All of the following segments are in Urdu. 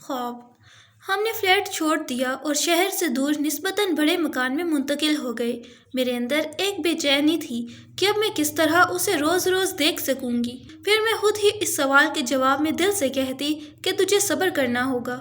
خواب ہم نے فلیٹ چھوڑ دیا اور شہر سے دور نسبتاً بڑے مکان میں منتقل ہو گئے۔ میرے اندر ایک بے چینی تھی کہ اب میں کس طرح اسے روز روز دیکھ سکوں گی۔ پھر میں خود ہی اس سوال کے جواب میں دل سے کہتی کہ تجھے صبر کرنا ہوگا۔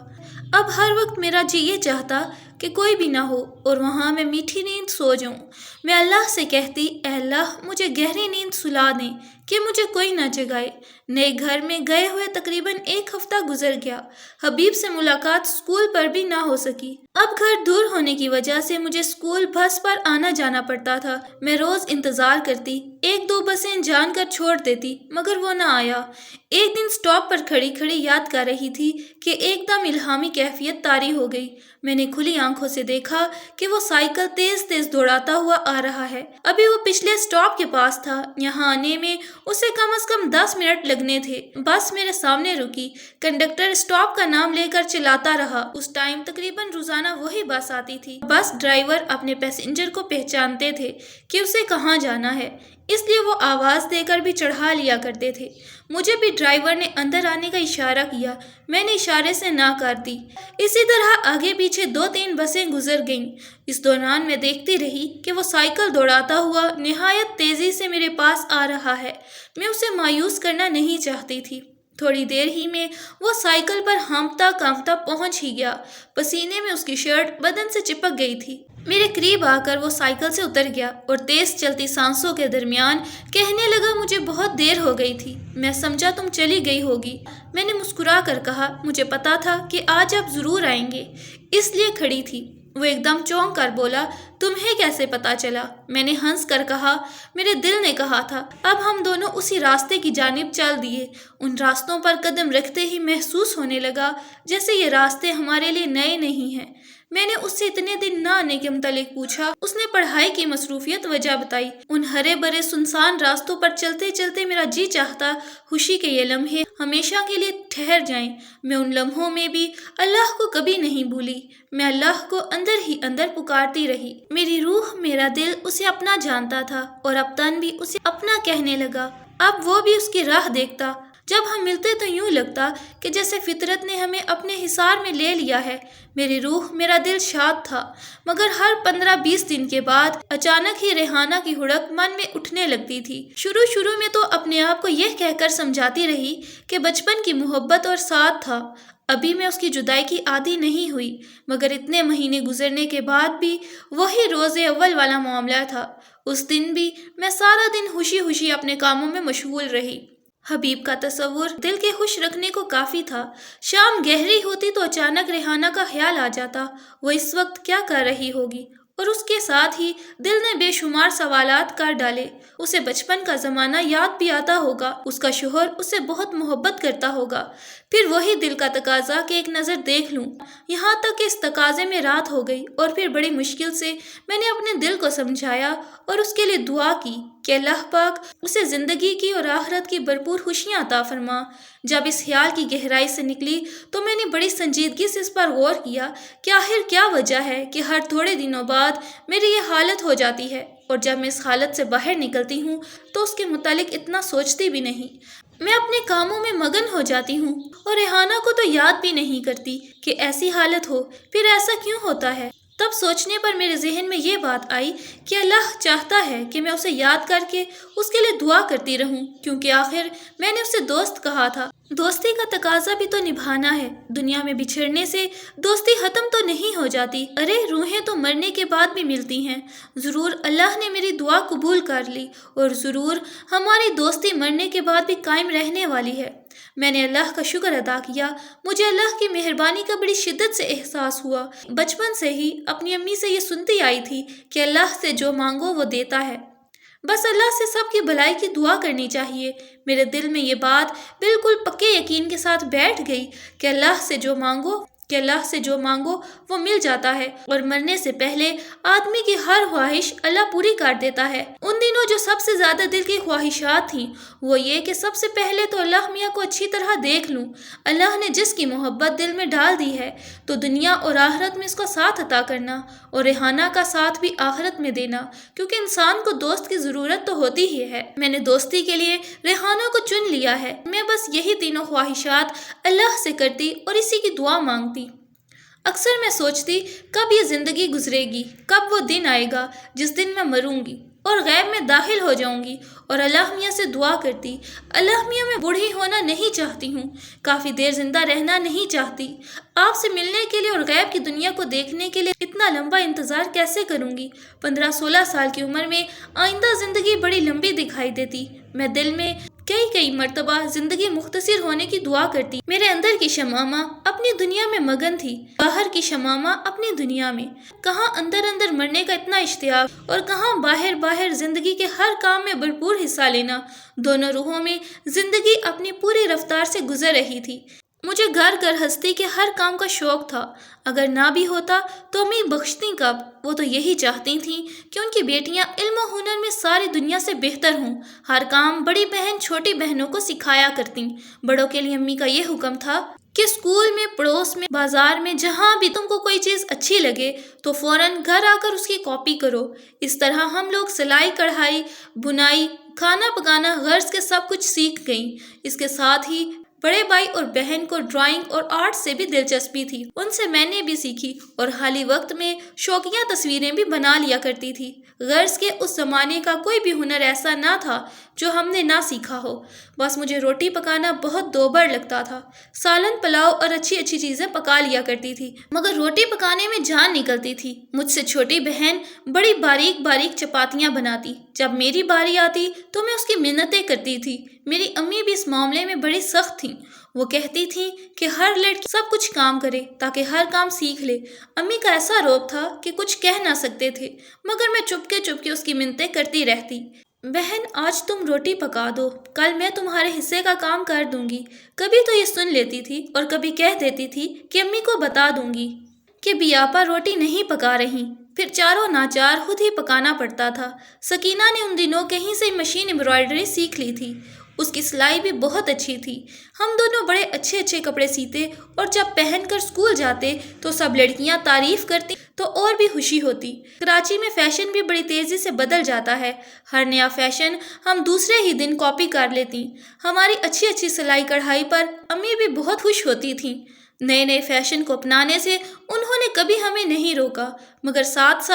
اب ہر وقت میرا جی یہ چاہتا کہ کوئی بھی نہ ہو اور وہاں میں میٹھی نیند سو جاؤں۔ میں اللہ سے کہتی، اے اللہ مجھے گہری نیند سلا دیں کہ مجھے کوئی نہ جگائے۔ نئے گھر میں گئے ہوئے تقریباً ایک ہفتہ گزر گیا۔ حبیب سے ملاقات اسکول پر بھی نہ ہو سکی۔ اب گھر دور ہونے کی وجہ سے مجھے اسکول بس پر آنا جانا پڑتا تھا۔ میں روز انتظار کرتی، ایک دو بسیں جان کر چھوڑ دیتی مگر وہ نہ آیا۔ ایک دن اسٹاپ پر کھڑی کھڑی یاد کر رہی تھی کہ ایک دم الہامی کیفیت طاری ہو گئی۔ میں نے کھلی آنکھوں سے دیکھا کہ وہ سائیکل تیز تیز دوڑاتا ہوا آ رہا ہے۔ ابھی وہ پچھلے اسٹاپ کے پاس تھا۔ یہاں آنے میں اسے کم از کم 10 منٹ لگنے تھے۔ بس میرے سامنے رکی۔ کنڈکٹر اسٹاپ کا نام لے کر چلاتا رہا۔ اس ٹائم تقریباً روزانہ وہی بس آتی تھی۔ بس ڈرائیور اپنے پیسنجر کو پہچانتے تھے کہ اسے کہاں جانا ہے، اس لیے وہ آواز دے کر بھی چڑھا لیا کرتے تھے۔ مجھے بھی ڈرائیور نے اندر آنے کا اشارہ کیا، میں نے اشارے سے نہ کر دی۔ اسی طرح آگے پیچھے 2-3 بسیں گزر گئیں۔ اس دوران میں دیکھتی رہی کہ وہ سائیکل دوڑاتا ہوا نہایت تیزی سے میرے پاس آ رہا ہے۔ میں اسے مایوس کرنا نہیں چاہتی تھی۔ تھوڑی دیر ہی میں وہ سائیکل پر ہانپتا کانپتا پہنچ ہی گیا۔ پسینے میں اس کی شرٹ بدن سے چپک گئی تھی۔ میرے قریب آ کر وہ سائیکل سے اتر گیا اور تیز چلتی سانسوں کے درمیان کہنے لگا، مجھے بہت دیر ہو گئی تھی، میں سمجھا تم چلی گئی ہوگی۔ میں نے مسکرا کر کہا، مجھے پتا تھا کہ آج آپ ضرور آئیں گے، اس لیے کھڑی تھی۔ وہ ایک دم چونک کر بولا، تمہیں کیسے پتا چلا؟ میں نے ہنس کر کہا، میرے دل نے کہا تھا۔ اب ہم دونوں اسی راستے کی جانب چل دیے۔ ان راستوں پر قدم رکھتے ہی محسوس ہونے لگا جیسے یہ راستے ہمارے لیے نئے نہیں ہیں۔ میں نے اس سے اتنے دن نہ آنے کے متعلق پوچھا۔ اس نے پڑھائی کی مصروفیت وجہ بتائی۔ ان ہرے بھرے سنسان راستوں پر چلتے چلتے میرا جی چاہتا خوشی کے یہ لمحے ہمیشہ کے لیے ٹھہر جائیں۔ میں ان لمحوں میں بھی اللہ کو کبھی نہیں بھولی۔ میں اللہ کو اندر ہی اندر پکارتی رہی۔ میری روح، میرا دل اسے اپنا جانتا تھا اور اب تن بھی اسے اپنا کہنے لگا۔ اب وہ بھی اس کی راہ دیکھتا۔ جب ہم ملتے تو یوں لگتا کہ جیسے فطرت نے ہمیں اپنے حصار میں لے لیا ہے۔ میری روح، میرا دل شاد تھا، مگر ہر 15-20 دن کے بعد اچانک ہی ریحانہ کی ہڑک من میں اٹھنے لگتی تھی۔ شروع میں تو اپنے آپ کو یہ کہہ کر سمجھاتی رہی کہ بچپن کی محبت اور ساتھ تھا، ابھی میں اس کی جدائی کی عادی نہیں ہوئی، مگر اتنے مہینے گزرنے کے بعد بھی وہی روز اول والا معاملہ تھا۔ اس دن بھی میں سارا دن خوشی خوشی اپنے کاموں میں مشغول رہی۔ حبیب کا تصور دل کے خوش رکھنے کو کافی تھا۔ شام گہری ہوتی تو اچانک ریحانہ کا خیال آ جاتا، وہ اس وقت کیا کر رہی ہوگی، اور اس کے ساتھ ہی دل نے بے شمار سوالات کر ڈالے۔ اسے بچپن کا زمانہ یاد بھی آتا ہوگا، اس کا شوہر اسے بہت محبت کرتا ہوگا، پھر وہی دل کا تقاضا کہ ایک نظر دیکھ لوں، یہاں تک کہ اس تقاضے میں رات ہو گئی اور پھر بڑی مشکل سے میں نے اپنے دل کو سمجھایا اور اس کے لیے دعا کی کہ اللہ پاک اسے زندگی کی اور آخرت کی بھرپور خوشیاں عطا فرما۔ جب اس خیال کی گہرائی سے نکلی تو میں نے بڑی سنجیدگی سے اس پر غور کیا کہ آخر کیا وجہ ہے کہ ہر تھوڑے دنوں بعد میری یہ حالت ہو جاتی ہے، اور جب میں اس حالت سے باہر نکلتی ہوں تو اس کے متعلق اتنا سوچتی بھی نہیں۔ میں اپنے کاموں میں مگن ہو جاتی ہوں اور ریحانہ کو تو یاد بھی نہیں کرتی کہ ایسی حالت ہو۔ پھر ایسا کیوں ہوتا ہے؟ تب سوچنے پر میرے ذہن میں یہ بات آئی کہ اللہ چاہتا ہے کہ میں اسے یاد کر کے اس کے لیے دعا کرتی رہوں، کیونکہ آخر میں نے اسے دوست کہا تھا۔ دوستی کا تقاضا بھی تو نبھانا ہے۔ دنیا میں بچھڑنے سے دوستی ختم تو نہیں ہو جاتی، ارے روحیں تو مرنے کے بعد بھی ملتی ہیں۔ ضرور اللہ نے میری دعا قبول کر لی اور ضرور ہماری دوستی مرنے کے بعد بھی قائم رہنے والی ہے۔ میں نے اللہ کا شکر ادا کیا۔ مجھے اللہ کی مہربانی کا بڑی شدت سے احساس ہوا۔ بچپن سے ہی اپنی امی سے یہ سنتی آئی تھی کہ اللہ سے جو مانگو وہ دیتا ہے، بس اللہ سے سب کی بھلائی کی دعا کرنی چاہیے۔ میرے دل میں یہ بات بالکل پکے یقین کے ساتھ بیٹھ گئی کہ اللہ سے جو مانگو کہ اللہ سے جو مانگو وہ مل جاتا ہے اور مرنے سے پہلے آدمی کی ہر خواہش اللہ پوری کر دیتا ہے۔ ان دنوں جو سب سے زیادہ دل کی خواہشات تھیں وہ یہ کہ سب سے پہلے تو اللہ میاں کو اچھی طرح دیکھ لوں۔ اللہ نے جس کی محبت دل میں ڈال دی ہے تو دنیا اور آخرت میں اس کا ساتھ عطا کرنا، اور ریحانہ کا ساتھ بھی آخرت میں دینا، کیونکہ انسان کو دوست کی ضرورت تو ہوتی ہی ہے۔ میں نے دوستی کے لیے ریحانہ کو چن لیا ہے۔ میں بس یہی تینوں خواہشات اللہ سے کرتی اور اسی کی دعا مانگتی۔ اکثر میں سوچتی کب یہ زندگی گزرے گی، کب وہ دن آئے گا جس دن میں مروں گی اور غیب میں داخل ہو جاؤں گی، اور اللہ میاں سے دعا کرتی، اللہ میاں میں بوڑھی ہونا نہیں چاہتی ہوں، کافی دیر زندہ رہنا نہیں چاہتی، آپ سے ملنے کے لیے اور غیب کی دنیا کو دیکھنے کے لیے اتنا لمبا انتظار کیسے کروں گی؟ 15-16 سال کی عمر میں آئندہ زندگی بڑی لمبی دکھائی دیتی۔ میں دل میں کئی مرتبہ زندگی مختصر ہونے کی دعا کرتی۔ میرے اندر کی شمامہ اپنی دنیا میں مگن تھی، باہر کی شمامہ اپنی دنیا میں۔ کہاں اندر مرنے کا اتنا اشتیاق اور کہاں باہر زندگی کے ہر کام میں بھرپور حصہ لینا۔ دونوں روحوں میں زندگی اپنی پوری رفتار سے گزر رہی تھی۔ مجھے گھر ہستی کے ہر کام کا شوق تھا۔ اگر نہ بھی ہوتا تو امی بخشتی کب؟ وہ تو یہی چاہتی تھیں کہ ان کی بیٹیاں علم و ہنر میں ساری دنیا سے بہتر ہوں۔ ہر کام بڑی بہن چھوٹی بہنوں کو سکھایا کرتیں۔ بڑوں کے لیے امی کا یہ حکم تھا کہ اسکول میں، پڑوس میں، بازار میں، جہاں بھی تم کو کوئی چیز اچھی لگے تو فوراً گھر آ کر اس کی کاپی کرو۔ اس طرح ہم لوگ سلائی کڑھائی، بنائی، کھانا پکانا، غرض کے سب کچھ سیکھ گئیں۔ اس کے ساتھ ہی بڑے بھائی اور بہن کو ڈرائنگ اور آرٹ سے بھی دلچسپی تھی، ان سے میں نے بھی سیکھی اور خالی وقت میں شوقیہ تصویریں بھی بنا لیا کرتی تھی۔ غرض کہ اس زمانے کا کوئی بھی ہنر ایسا نہ تھا جو ہم نے نہ سیکھا ہو۔ بس مجھے روٹی پکانا بہت دوبر لگتا تھا۔ سالن، پلاؤ اور اچھی چیزیں پکا لیا کرتی تھی، مگر روٹی پکانے میں جان نکلتی تھی۔ مجھ سے چھوٹی بہن بڑی باریک چپاتیاں بناتی۔ جب میری باری آتی تو میں اس کی منتیں کرتی تھی۔ میری امی بھی اس معاملے میں بڑی سخت تھیں۔ وہ کہتی تھیں کہ ہر لڑکی سب کچھ کام کرے تاکہ ہر کام سیکھ لے۔ امی کا ایسا روب تھا کہ کچھ کہہ نہ سکتے تھے، مگر میں چپکے اس کی منتیں کرتی رہتی۔ بہن، آج تم روٹی پکا دو، کل میں تمہارے حصے کا کام کر دوں گی۔ کبھی تو یہ سن لیتی تھی اور کبھی کہہ دیتی تھی کہ امی کو بتا دوں گی کہ بیاپا روٹی نہیں پکا رہی۔ پھر چاروں ناچار خود ہی پکانا پڑتا تھا۔ سکینہ نے ان دنوں کہیں سے مشین ایمبرائڈری سیکھ لی تھی۔ اس کی سلائی بھی بہت اچھی تھی۔ ہم دونوں بڑے اچھے کپڑے سیتے اور جب پہن کر اسکول جاتے تو سب لڑکیاں تعریف کرتی تو اور بھی خوشی ہوتی۔ کراچی میں فیشن بھی بڑی تیزی سے بدل جاتا ہے۔ ہر نیا فیشن ہم دوسرے ہی دن کاپی کر لیتی۔ ہماری اچھی سلائی کڑھائی پر امی بھی بہت خوش ہوتی تھیں۔ نئے فیشن کو اپنانے سے انہوں نے کبھی ہمیں نہیں روکا، مگر ساتھ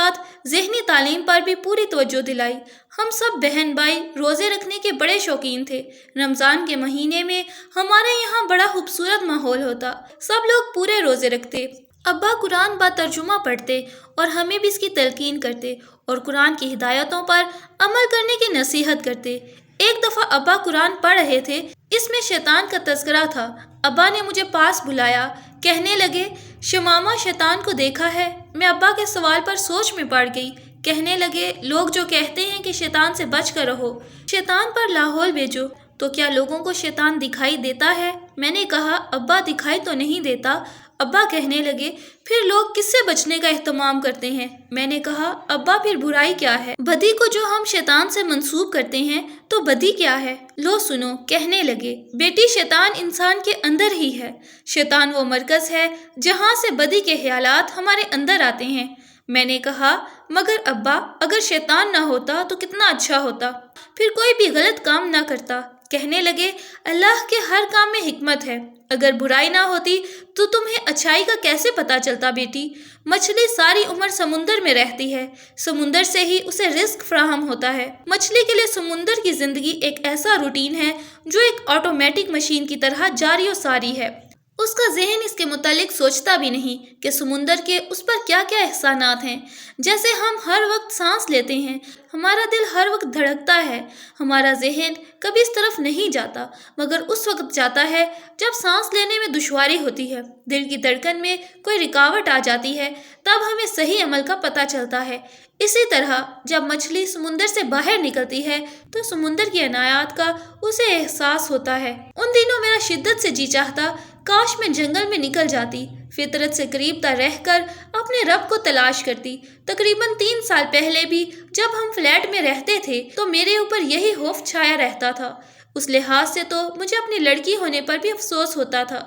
ذہنی تعلیم پر بھی پوری توجہ دلائی۔ ہم سب بہن بھائی روزے رکھنے کے بڑے شوقین تھے۔ رمضان کے مہینے میں ہمارے یہاں بڑا خوبصورت ماحول ہوتا، سب لوگ پورے روزے رکھتے۔ ابا قرآن با ترجمہ پڑھتے اور ہمیں بھی اس کی تلقین کرتے اور قرآن کی ہدایتوں پر عمل کرنے کی نصیحت کرتے۔ ایک دفعہ ابا قرآن پڑھ رہے تھے، اس میں شیطان کا تذکرہ تھا۔ ابا نے مجھے پاس بلایا، کہنے لگے، شمامہ شیطان کو دیکھا ہے؟ میں ابا کے سوال پر سوچ میں پڑ گئی۔ کہنے لگے، لوگ جو کہتے ہیں کہ شیطان سے بچ کر رہو، شیطان پر لاحول بھیجو، تو کیا لوگوں کو شیطان دکھائی دیتا ہے؟ میں نے کہا، ابا دکھائی تو نہیں دیتا۔ ابا کہنے لگے، پھر لوگ کس سے بچنے کا اہتمام کرتے ہیں؟ میں نے کہا، ابا پھر برائی کیا ہے؟ بدی کو جو ہم شیطان سے منسوب کرتے ہیں تو بدی کیا ہے؟ لو سنو۔ کہنے لگے، بیٹی شیطان انسان کے اندر ہی ہے۔ شیطان وہ مرکز ہے جہاں سے بدی کے خیالات ہمارے اندر آتے ہیں۔ میں نے کہا، مگر ابا اگر شیطان نہ ہوتا تو کتنا اچھا ہوتا، پھر کوئی بھی غلط کام نہ کرتا۔ کہنے لگے، اللہ کے ہر کام میں حکمت ہے، اگر برائی نہ ہوتی تو تمہیں اچھائی کا کیسے پتا چلتا؟ بیٹی، مچھلی ساری عمر سمندر میں رہتی ہے، سمندر سے ہی اسے رزق فراہم ہوتا ہے۔ مچھلی کے لیے سمندر کی زندگی ایک ایسا روٹین ہے جو ایک آٹومیٹک مشین کی طرح جاری و ساری ہے۔ اس کا ذہن اس کے متعلق سوچتا بھی نہیں کہ سمندر کے اس پر کیا احسانات ہیں۔ جیسے ہم ہر وقت سانس لیتے ہیں، ہمارا دل ہر وقت دھڑکتا ہے، ہمارا ذہن کبھی اس طرف نہیں جاتا، مگر اس وقت جاتا ہے جب سانس لینے میں دشواری ہوتی ہے، دل کی دھڑکن میں کوئی رکاوٹ آ جاتی ہے، تب ہمیں صحیح عمل کا پتہ چلتا ہے۔ اسی طرح جب مچھلی سمندر سے باہر نکلتی ہے تو سمندر کی عنایات کا اسے احساس ہوتا ہے۔ ان دنوں میرا شدت سے جی چاہتا کاش میں جنگل میں نکل جاتی، فطرت سے قریب رہ کر اپنے رب کو تلاش کرتی۔ تقریباً 3 سال پہلے بھی جب ہم فلیٹ میں رہتے تھے تو میرے اوپر یہی خوف چھایا رہتا تھا۔ اس لحاظ سے تو مجھے اپنی لڑکی ہونے پر بھی افسوس ہوتا تھا۔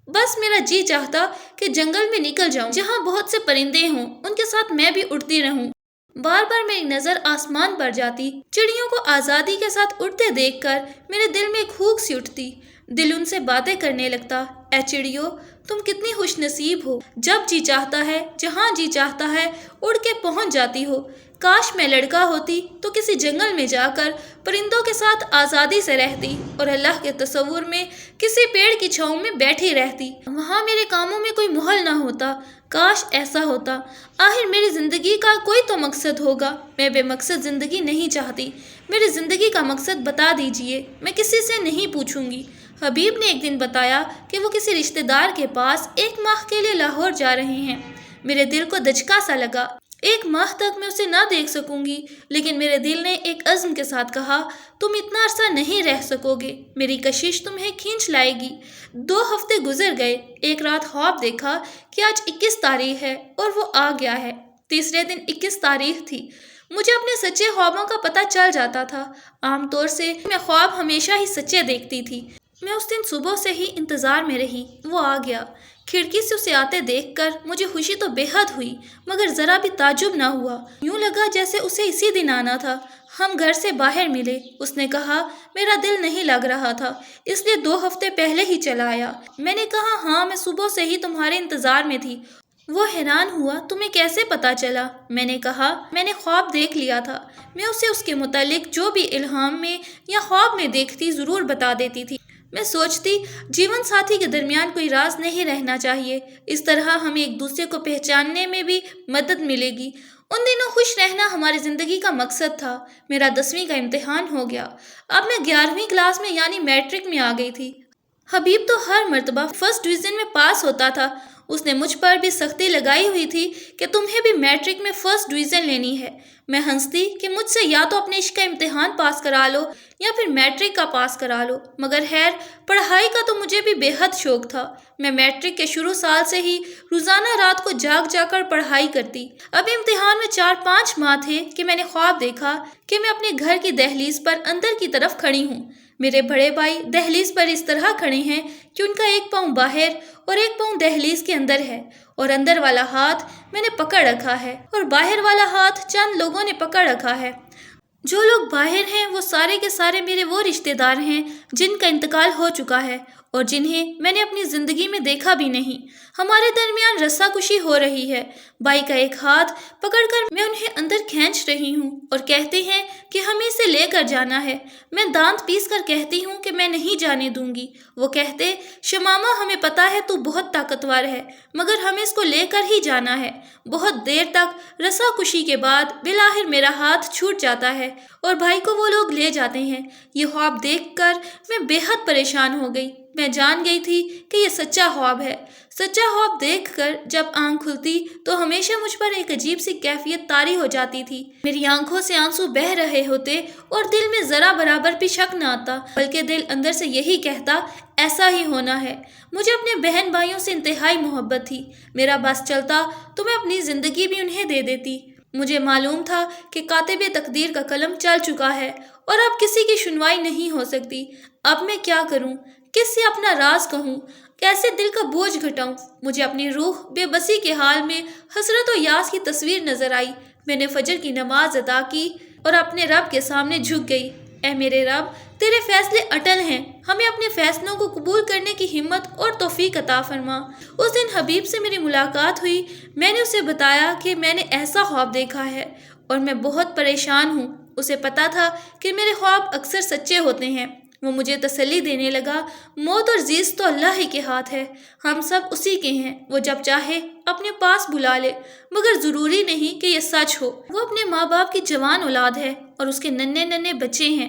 بس میرا جی چاہتا کہ جنگل میں نکل جاؤں جہاں بہت سے پرندے ہوں، ان کے ساتھ میں بھی اڑتی رہوں۔ بار بار میری نظر آسمان پر جاتی، چڑیوں کو آزادی کے ساتھ اڑتے دیکھ کر میرے دل میں ایک ہوک سی اٹھتی۔ دل ان سے باتیں کرنے لگتا، اے چڑیوں، تم کتنی خوش نصیب ہو، جب جی چاہتا ہے، جہاں جی چاہتا ہے اڑ کے پہنچ جاتی ہو۔ کاش میں لڑکا ہوتی تو کسی جنگل میں جا کر پرندوں کے ساتھ آزادی سے رہتی اور اللہ کے تصور میں کسی پیڑ کی چھاؤں میں بیٹھی رہتی۔ وہاں میرے کاموں میں کوئی مہل نہ ہوتا۔ کاش ایسا ہوتا۔ آخر میری زندگی کا کوئی تو مقصد ہوگا۔ میں بے مقصد زندگی نہیں چاہتی۔ میری زندگی کا مقصد بتا دیجئے، میں کسی سے نہیں پوچھوں گی۔ حبیب نے ایک دن بتایا کہ وہ کسی رشتہ دار کے پاس 1 ماہ کے لیے لاہور جا رہے ہیں۔ میرے دل کو دھچکا سا لگا۔ 1 ماہ تک میں اسے نہ دیکھ سکوں گی، لیکن میرے دل نے ایک عزم کے ساتھ کہا، تم اتنا عرصہ نہیں رہ سکو گے، میری کشش تمہیں کھینچ لائے گی۔ 2 ہفتے گزر گئے۔ ایک رات خواب دیکھا کہ آج 21 تاریخ ہے اور وہ آ گیا ہے۔ تیسرے دن 21 تاریخ تھی۔ مجھے اپنے سچے خوابوں کا پتہ چل جاتا تھا۔ عام طور سے میں خواب ہمیشہ ہی سچے دیکھتی تھی۔ میں اس دن صبح سے ہی انتظار میں رہی۔ وہ آ گیا۔ کھڑکی سے اسے آتے دیکھ کر مجھے خوشی تو بے حد ہوئی، مگر ذرا بھی تعجب نہ ہوا۔ یوں لگا جیسے اسے اسی دن آنا تھا۔ ہم گھر سے باہر ملے۔ اس نے کہا، میرا دل نہیں لگ رہا تھا، اس لیے 2 ہفتے پہلے ہی چلا آیا۔ میں نے کہا، ہاں، میں صبح سے ہی تمہارے انتظار میں تھی۔ وہ حیران ہوا، تمہیں کیسے پتا چلا؟ میں نے کہا، میں نے خواب دیکھ لیا تھا۔ میں اسے اس کے متعلق جو بھی الہام میں یا خواب میں دیکھتی ضرور بتا دیتی تھی۔ میں سوچتی، جیون ساتھی کے درمیان کوئی راز نہیں رہنا چاہیے، اس طرح ہمیں ایک دوسرے کو پہچاننے میں بھی مدد ملے گی۔ ان دنوں خوش رہنا ہماری زندگی کا مقصد تھا۔ میرا 10ویں کا امتحان ہو گیا۔ اب میں 11ویں کلاس میں یعنی میٹرک میں آ گئی تھی۔ حبیب تو ہر مرتبہ فرسٹ ڈویژن میں پاس ہوتا تھا۔ اس نے مجھ پر بھی سختی لگائی ہوئی تھی کہ تمہیں بھی میٹرک میں فرسٹ ڈویژن لینی ہے۔ میں ہنستی کہ مجھ سے یا تو اپنے عشق کا امتحان پاس کرا لو یا پھر میٹرک کا پاس کرا لو، مگر خیر، پڑھائی کا تو مجھے بھی بے حد شوق تھا۔ میں میٹرک کے شروع سال سے ہی روزانہ رات کو جا کر پڑھائی کرتی۔ ابھی امتحان میں 4-5 ماہ تھے کہ میں نے خواب دیکھا کہ میں اپنے گھر کی دہلیز پر اندر کی طرف کھڑی ہوں۔ میرے بڑے بھائی دہلیز پر اس طرح کھڑے ہیں کہ ان کا 1 پاؤں باہر اور 1 پاؤں دہلیز کے اندر ہے، اور اندر والا ہاتھ میں نے پکڑ رکھا ہے اور باہر والا ہاتھ چند لوگوں نے پکڑ رکھا ہے۔ جو لوگ باہر ہیں وہ سارے کے سارے میرے وہ رشتے دار ہیں جن کا انتقال ہو چکا ہے اور جنہیں میں نے اپنی زندگی میں دیکھا بھی نہیں۔ ہمارے درمیان رسا کشی ہو رہی ہے۔ بھائی کا ایک ہاتھ پکڑ کر میں انہیں اندر کھینچ رہی ہوں اور کہتے ہیں کہ ہمیں اسے لے کر جانا ہے۔ میں دانت پیس کر کہتی ہوں کہ میں نہیں جانے دوں گی۔ وہ کہتے، شمامہ، ہمیں پتا ہے تو بہت طاقتور ہے، مگر ہمیں اس کو لے کر ہی جانا ہے۔ بہت دیر تک رسا کشی کے بعد بالآخر میرا ہاتھ چھوٹ جاتا ہے اور بھائی کو وہ لوگ لے جاتے ہیں۔ یہ خواب دیکھ کر میں بے حد پریشان ہو گئی۔ میں جان گئی تھی کہ یہ سچا خواب ہے۔ سچا خواب دیکھ کر جب آنکھ کھلتی تو ہمیشہ مجھ پر ایک عجیب سی کیفیت طاری ہو جاتی تھی۔ میری آنکھوں سے آنسو بہہ رہے ہوتے اور دل میں ذرا برابر بھی شک نہ آتا، بلکہ دل اندر سے یہی کہتا، ایسا ہی ہونا ہے۔ مجھے اپنے بہن بھائیوں سے انتہائی محبت تھی۔ میرا بس چلتا تو میں اپنی زندگی بھی انہیں دے دیتی۔ مجھے معلوم تھا کہ کاتب تقدیر کا قلم چل چکا ہے اور اب کسی کی سنوائی نہیں ہو سکتی۔ اب میں کیا کروں؟ کس سے اپنا راز کہوں؟ کیسے دل کا بوجھ گھٹاؤں؟ مجھے اپنی روح بے بسی کے حال میں حسرت و یاس کی تصویر نظر آئی۔ میں نے فجر کی نماز ادا کی اور اپنے رب کے سامنے جھک گئی۔ اے میرے رب، تیرے فیصلے اٹل ہیں، ہمیں اپنے فیصلوں کو قبول کرنے کی ہمت اور توفیق عطا فرما۔ اس دن حبیب سے میری ملاقات ہوئی۔ میں نے اسے بتایا کہ میں نے ایسا خواب دیکھا ہے اور میں بہت پریشان ہوں۔ اسے پتا تھا کہ میرے خواب اکثر سچے ہوتے ہیں۔ وہ مجھے تسلی دینے لگا، موت اور زیست تو اللہ ہی کے ہاتھ ہے، ہم سب اسی کے ہیں، وہ جب چاہے اپنے پاس بلا لے، مگر ضروری نہیں کہ یہ سچ ہو۔ وہ اپنے ماں باپ کی جوان اولاد ہے اور اس کے ننھے ننھے بچے ہیں۔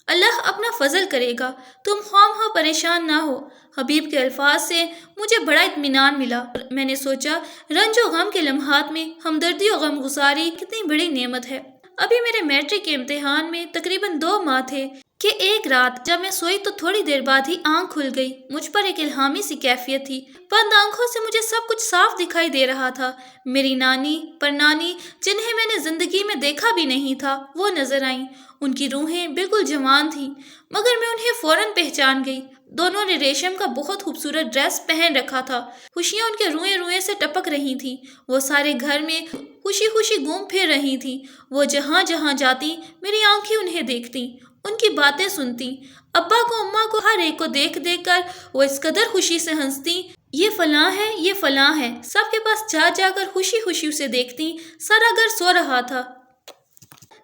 اللہ اپنا فضل کرے گا، تم خواہ پریشان نہ ہو۔ حبیب کے الفاظ سے مجھے بڑا اطمینان ملا۔ میں نے سوچا، رنج و غم کے لمحات میں ہمدردی و غم گساری کتنی بڑی نعمت ہے۔ ابھی میرے میٹرک کے امتحان میں تقریباً 2 ماہ تھے۔ کہ ایک رات جب میں سوئی تو تھوڑی دیر بعد ہی آنکھ کھل گئی۔ مجھ پر ایک الہامی سی کیفیت تھی۔ بند آنکھوں سے مجھے سب کچھ صاف دکھائی دے رہا تھا۔ میری نانی، پرنانی، جنہیں میں نے زندگی میں دیکھا بھی نہیں تھا، وہ نظر آئیں۔ ان کی روحیں بالکل جوان تھیں، مگر میں انہیں فوراً پہچان گئی۔ دونوں نے ریشم کا بہت خوبصورت ڈریس پہن رکھا تھا۔ خوشیاں ان کے روئیں روئیں سے ٹپک رہی تھیں۔ وہ سارے گھر میں خوشی خوشی گھوم پھر رہی تھیں۔ وہ جہاں جہاں جاتی میری آنکھیں انہیں دیکھتی، ان کی باتیں سنتی۔ ابا کو، اماں کو، ہر ایک کو دیکھ دیکھ کر وہ اس قدر خوشی سے ہنستی، یہ فلاں ہے، یہ فلاں ہے۔ سب کے پاس جا جا کر خوشی خوشی اسے دیکھتی۔ سارا گھر سو رہا تھا۔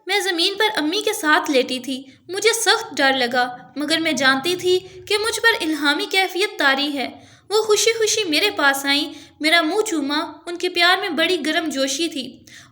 میں زمین پر امی کے ساتھ لیٹی تھی۔ مجھے سخت ڈر لگا، مگر میں جانتی تھی کہ مجھ پر الہامی کیفیت طاری ہے۔ وہ خوشی خوشی میرے پاس آئیں، میرا منہ چوما۔ ان کے پیار میں بڑی گرم جوشی تھی۔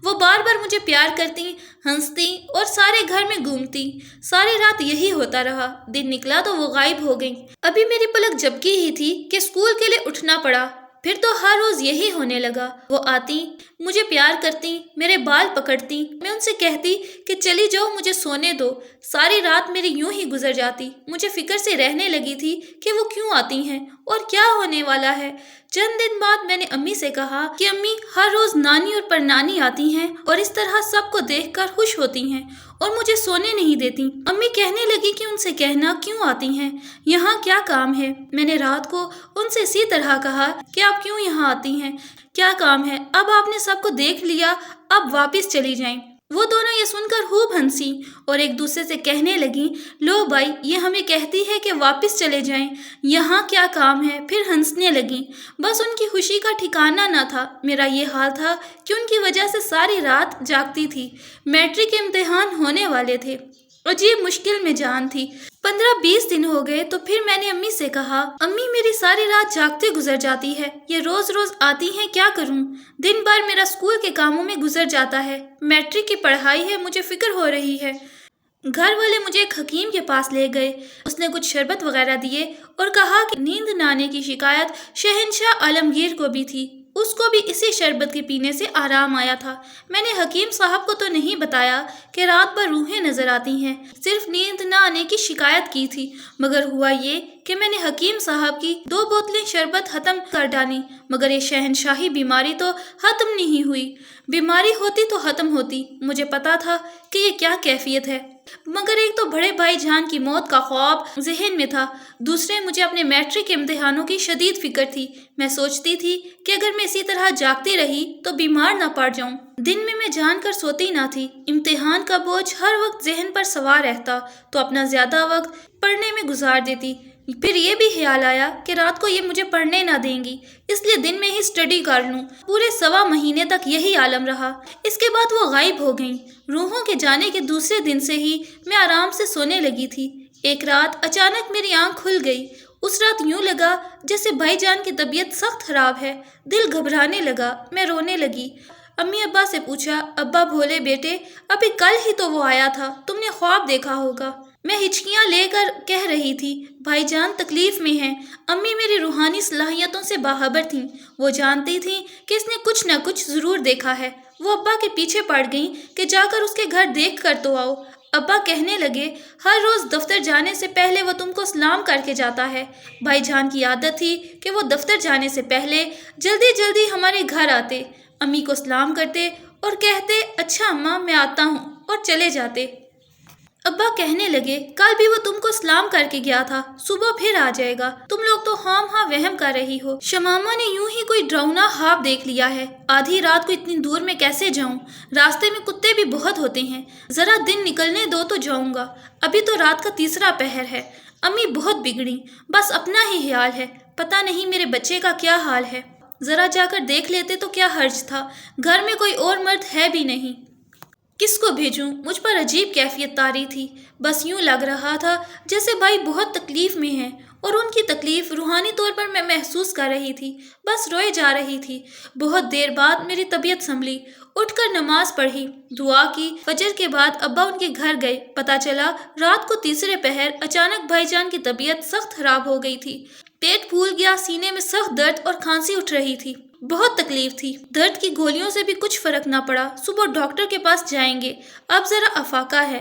وہ بار بار مجھے پیار کرتی، ہنستی اور سارے گھر میں گھومتی۔ ساری رات یہی ہوتا رہا۔ دن نکلا تو وہ غائب ہو گئیں۔ ابھی میری پلک جھپکی ہی تھی کہ اسکول کے لیے اٹھنا پڑا۔ پھر تو ہر روز یہی ہونے لگا۔ وہ آتی، مجھے پیار کرتی، میرے بال پکڑتی۔ میں ان سے کہتی کہ چلی جاؤ، مجھے سونے دو۔ ساری رات میری یوں ہی گزر جاتی۔ مجھے فکر سے رہنے لگی تھی کہ وہ کیوں آتی ہیں اور کیا ہونے والا ہے۔ چند دن بعد میں نے امی سے کہا کہ امی، ہر روز نانی اور پرنانی آتی ہیں اور اس طرح سب کو دیکھ کر خوش ہوتی ہیں اور مجھے سونے نہیں دیتی۔ امی کہنے لگی کہ ان سے کہنا کیوں آتی ہیں، یہاں کیا کام ہے۔ میں نے رات کو ان سے اسی طرح کہا کہ آپ کیوں یہاں آتی ہیں، کیا کام ہے، اب آپ نے سب کو دیکھ لیا، اب واپس چلی جائیں۔ وہ دونوں یہ سن کر خوب ہنسی اور ایک دوسرے سے کہنے لگیں، لو بھائی، یہ ہمیں کہتی ہے کہ واپس چلے جائیں، یہاں کیا کام ہے۔ پھر ہنسنے لگیں۔ بس ان کی خوشی کا ٹھکانہ نہ تھا۔ میرا یہ حال تھا کہ ان کی وجہ سے ساری رات جاگتی تھی۔ میٹرک کے امتحان ہونے والے تھے۔ عجیب مشکل میں جان تھی۔ 15-20 دن ہو گئے تو پھر میں نے امی سے کہا، امی میری ساری رات جاگتے گزر جاتی ہے، یہ روز روز آتی ہیں، کیا کروں؟ دن بھر میرا اسکول کے کاموں میں گزر جاتا ہے، میٹرک کی پڑھائی ہے، مجھے فکر ہو رہی ہے۔ گھر والے مجھے ایک حکیم کے پاس لے گئے۔ اس نے کچھ شربت وغیرہ دیے اور کہا کہ نیند نہ آنے کی شکایت شہنشاہ عالمگیر کو بھی تھی، اس کو بھی اسی شربت کے پینے سے آرام آیا تھا۔ میں نے حکیم صاحب کو تو نہیں بتایا کہ رات بھر روحیں نظر آتی ہیں، صرف نیند نہ آنے کی شکایت کی تھی، مگر ہوا یہ کہ میں نے حکیم صاحب کی 2 بوتلیں شربت ختم کر ڈالی، مگر یہ شہنشاہی بیماری تو ختم نہیں ہوئی۔ بیماری ہوتی تو ختم ہوتی، مجھے پتا تھا کہ یہ کیا کیفیت ہے، مگر ایک تو بڑے بھائی جان کی موت کا خواب ذہن میں تھا، دوسرے مجھے اپنے میٹرک کے امتحانوں کی شدید فکر تھی۔ میں سوچتی تھی کہ اگر میں اسی طرح جاگتی رہی تو بیمار نہ پڑ جاؤں۔ دن میں جان کر سوتی نہ تھی۔ امتحان کا بوجھ ہر وقت ذہن پر سوار رہتا تو اپنا زیادہ وقت پڑھنے میں گزار دیتی۔ پھر یہ بھی خیال آیا کہ رات کو یہ مجھے پڑھنے نہ دیں گی، اس لیے دن میں ہی اسٹڈی کر لوں۔ پورے 1.25 مہینے تک یہی عالم رہا۔ اس کے بعد وہ غائب ہو گئیں۔ روحوں کے جانے کے دوسرے دن سے ہی میں آرام سے سونے لگی تھی۔ ایک رات اچانک میری آنکھ کھل گئی۔ اس رات یوں لگا جیسے بھائی جان کی طبیعت سخت خراب ہے۔ دل گھبرانے لگا، میں رونے لگی۔ امی ابا سے پوچھا، ابا بھولے بیٹے، ابھی کل ہی تو وہ آیا تھا، تم نے خواب دیکھا ہوگا۔ میں ہچکیاں لے کر کہہ رہی تھی، بھائی جان تکلیف میں ہیں۔ امی میری روحانی صلاحیتوں سے باخبر تھیں، وہ جانتی تھیں کہ اس نے کچھ نہ کچھ ضرور دیکھا ہے۔ وہ ابا کے پیچھے پڑ گئیں کہ جا کر اس کے گھر دیکھ کر تو آؤ۔ ابا کہنے لگے، ہر روز دفتر جانے سے پہلے وہ تم کو سلام کر کے جاتا ہے۔ بھائی جان کی عادت تھی کہ وہ دفتر جانے سے پہلے جلدی جلدی ہمارے گھر آتے، امی کو سلام کرتے اور کہتے، اچھا اماں میں آتا ہوں، اور چلے جاتے۔ ابا کہنے لگے، کل بھی وہ تم کو سلام کر کے گیا تھا، صبح پھر آ جائے گا، تم لوگ تو ہاں وہم کر رہی ہو۔ شمامہ نے یوں ہی کوئی ڈراؤنا خواب دیکھ لیا ہے، آدھی رات کو اتنی دور میں کیسے جاؤں، راستے میں کتے بھی بہت ہوتے ہیں، ذرا دن نکلنے دو تو جاؤں گا، ابھی تو رات کا 3 پہر ہے۔ امی بہت بگڑی، بس اپنا ہی خیال ہے، پتہ نہیں میرے بچے کا کیا حال ہے، ذرا جا کر دیکھ لیتے تو کیا حرج تھا، گھر میں کوئی اور مرد ہے بھی نہیں، کس کو بھیجوں؟ مجھ پر عجیب کیفیت طاری تھی، بس یوں لگ رہا تھا جیسے بھائی بہت تکلیف میں ہیں اور ان کی تکلیف روحانی طور پر میں محسوس کر رہی تھی، بس روئے جا رہی تھی۔ بہت دیر بعد میری طبیعت سنبھلی، اٹھ کر نماز پڑھی، دعا کی۔ فجر کے بعد ابا ان کے گھر گئے، پتہ چلا رات کو 3 پہر اچانک بھائی جان کی طبیعت سخت خراب ہو گئی تھی، پیٹ پھول گیا، سینے میں سخت درد اور کھانسی اٹھ رہی تھی، بہت تکلیف تھی، درد کی گولیوں سے بھی کچھ فرق نہ پڑا، صبح ڈاکٹر کے پاس جائیں گے، اب ذرا افاقہ ہے۔